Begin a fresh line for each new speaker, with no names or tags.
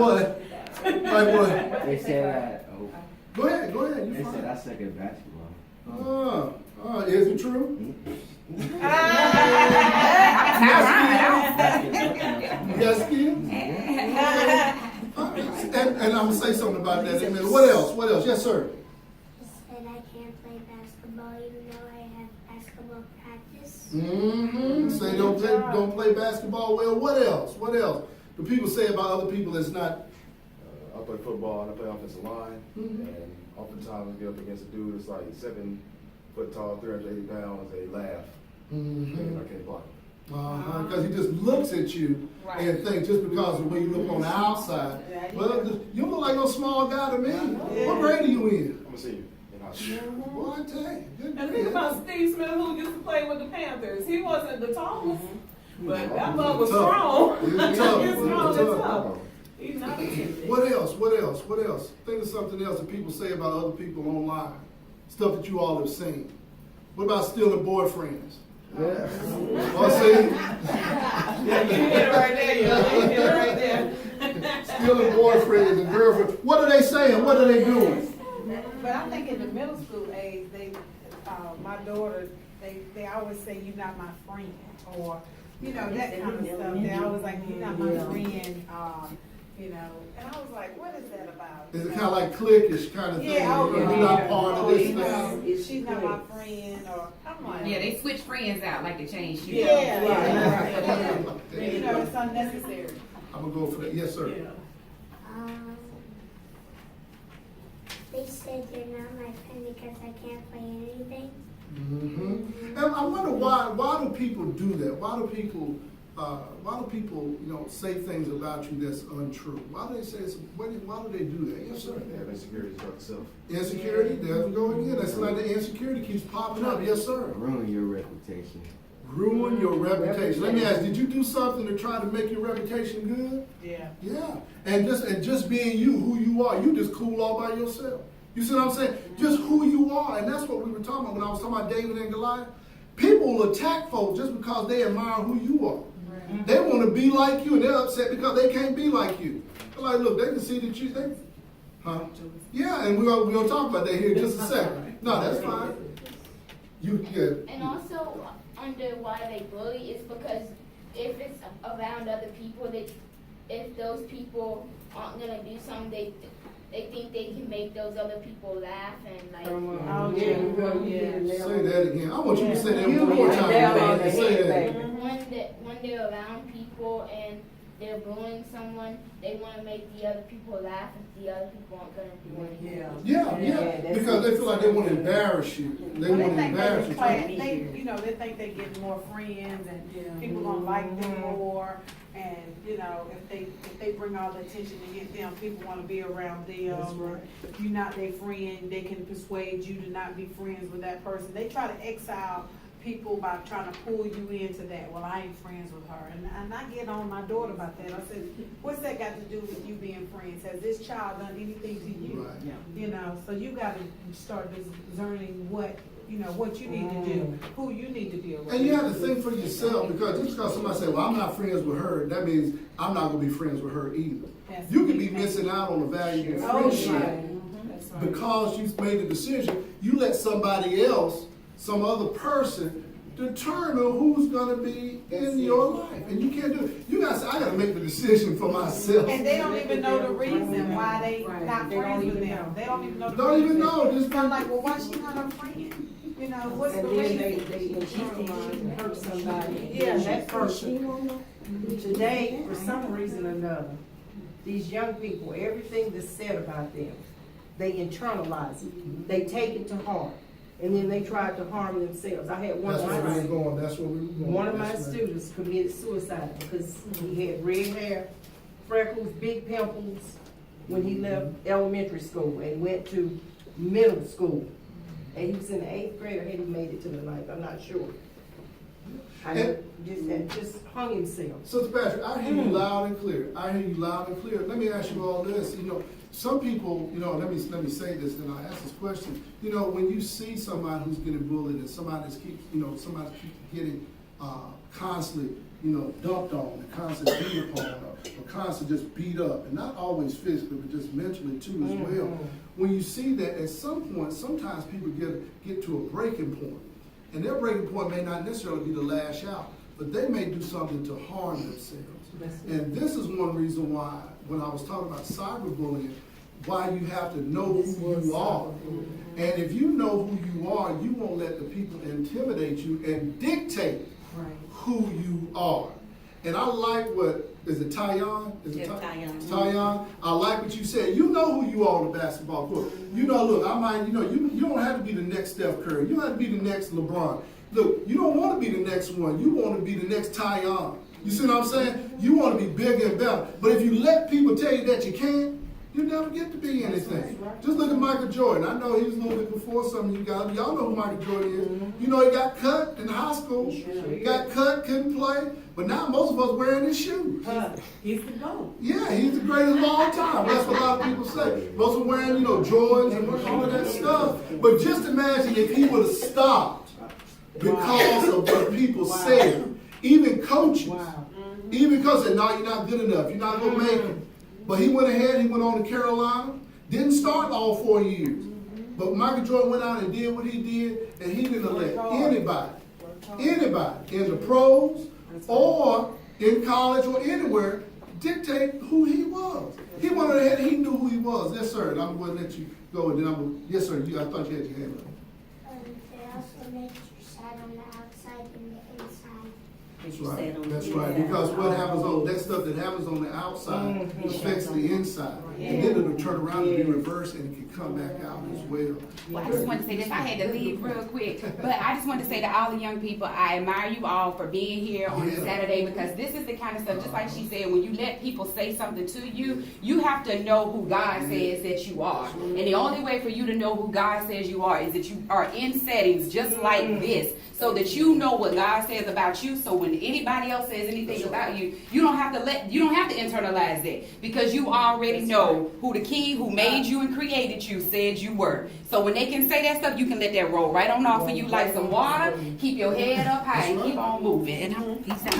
what? Like what?
They said
Go ahead.
they said I suck at basketball.
Is it true? You got skills? And I'm gonna say something about that in a minute. What else? Yes, sir.
Said I can't play basketball even though I have basketball practice.
Say don't play basketball well. What else? Do people say about other people that's not?
I play football and I play offensive line, and oftentimes I get up against a dude that's like 7 foot tall, 380 pounds. They laugh, and I can't block him.
Because he just looks at you and thinks just because of the way you look on the outside. Well, you don't look like no small guy to me. What grade are you in?
I'm a senior in high school.
Boy, I tell you. Good
And
grade.
think about Steve Smith, who used to play with the Panthers. He wasn't the tallest, but that mug was
Tough.
strong.
He was
He
tough.
was strong
He
and
was
tough.
tough.
He's not a kid.
What else? Think of something else that people say about other people online. Stuff that you all have seen. What about stealing boyfriends?
Yeah.
Oh, see?
Yeah, you hit it right there, you hit it right there.
Stealing boyfriends and girlfriends. What are they saying? What are they doing?
But I think in the middle school age, my daughter, they always say, "You're not my friend," or, that kind of stuff. They always like, "You're not my friend," And I was like, "What is that about?"
Is it kind of like cliquish kind of thing?
Yeah,
You're not part of this thing.
She's not my friend, or I'm like,
Yeah, they switch friends out like they change shoes.
yeah.
Okay.
It's unnecessary.
I'm going to go for that. Yes, sir.
They said you're not my friend because I can't play anything.
And I wonder why do people do that? Why do people say things about you that's untrue? Why do they say why do they do that? Yes, sir.
They have insecurities about themselves.
Insecurity, there we go again. That's like the insecurity keeps popping up. Yes, sir.
Ruin your reputation.
Ruin your reputation. Let me ask, did you do something to try to make your reputation good?
Yeah.
Yeah. And just being you, who you are, you just cool all by yourself. You see what I'm saying? Just who you are. And that's what we were talking about when I was talking about David and Goliath. People will attack folks just because they admire who you are. Right. They want to be like you, and they're upset because they can't be like you. They're like, look, they can see that you, Yeah, and we're going to talk about that here in just a second. No, that's fine.
And also, under why they bully is because if it's around other people, if those people aren't gonna do something, they think they can make those other people laugh and like.
Say that again. I want you to say that one more time. Say that.
When they're around people and they're bullying someone, they want to make the other people laugh if the other people aren't going to do anything.
Yeah. Because they feel like they want to embarrass you. They want to embarrass you.
They think they get more friends and people gonna like them more. And if they bring all the attention to get them, people want to be around them. Or if you're not their friend, they can persuade you to not be friends with that person. They try to exile people by trying to pull you into that. Well, I ain't friends with her. And I get on my daughter about that. I said, what's that got to do with you being friends? Has this child done anything to you? Right. So you got to start discerning what you need to do, who you need to deal with.
And you have to think for yourself, because just because somebody say, well, I'm not friends with her, that means I'm not going to be friends with her either. You could be missing out on the valuable friendship because you made the decision. You let somebody else, some other person, determine who's going to be in your life. And you can't do it. You got to say, I got to make the decision for myself.
And they don't even know the reason why they not friends with them. They don't even know the reason.
Don't even know. Just
I'm like, well, why she not her friend? What's the reason?
They internalize and hurt somebody.
Yeah,
that person. Today, for some reason or another, these young people, everything that's said about them, they internalize it. They take it to heart. And then they tried to harm themselves. I had one of my students committed suicide because he had red hair, freckles, big pimples when he left elementary school and went to middle school. And he was in the 8th grade, or had he made it to the 9th? I'm not sure. Just hung himself.
Sister Patrick, I hear you loud and clear. Let me ask you all this. Some people, let me say this, then I ask this question. When you see somebody who's getting bullied and somebody keeps getting constantly dumped on and constantly beat upon or constantly just beat up, and not always physically, but just mentally too as well. When you see that, at some point, sometimes people get to a breaking point, and their breaking point may not necessarily be to lash out, but they may do something to harm themselves. And this is one reason why, when I was talking about cyberbullying, why you have to know who you are. And if you know who you are, you won't let the people intimidate you and dictate who you are. And I like is it Tyon? Tyon. I like what you said. You know who you are on the basketball court. You know, look, you don't have to be the next Steph Curry. You don't have to be the next LeBron. Look, you don't want to be the next one. You want to be the next Tyon. You see what I'm saying? You want to be bigger and better. But if you let people tell you that you can't, you never get to be anything. Just look at Michael Jordan. I know he was a little bit before some of you guys. Y'all know who Michael Jordan is. You know, he got cut in high school. He got cut, couldn't play. But now most of us wearing his shoes.
He's the GOAT.
Yeah, he's the greatest of all time. That's what a lot of people say. Most of them wearing, Jordans and all of that stuff. But just imagine if he would have stopped because of what people said. Even coaches. Even coaches said, no, you're not good enough. You're not going to make it. But he went ahead, he went on to Carolina, didn't start all 4 years. But Michael Jordan went out and did what he did, and he didn't let anybody in the pros or in college or anywhere dictate who he was. He went ahead and he knew who he was. Yes, sir. And I'm going to let you go. And then yes, sir. I thought you had your hand up.
They also make you sad on the outside and the inside.
That's right. Because what happens on that stuff that happens on the outside affects the inside, and then it'll turn around and be reversed, and it can come back out as well.
Well, I just wanted to say this. I had to leave real quick, but I just wanted to say to all the young people, I admire you all for being here on Saturday, because this is the kind of stuff, just like she said, when you let people say something to you, you have to know who God says that you are. And the only way for you to know who God says you are is that you are in settings just like this, so that you know what God says about you. So when anybody else says anything about you, you don't have to internalize that, because you already know who the King who made you and created you said you were. So when they can say that stuff, you can let that roll right on off of you like some water. Keep your head up high and keep on moving. And peace out.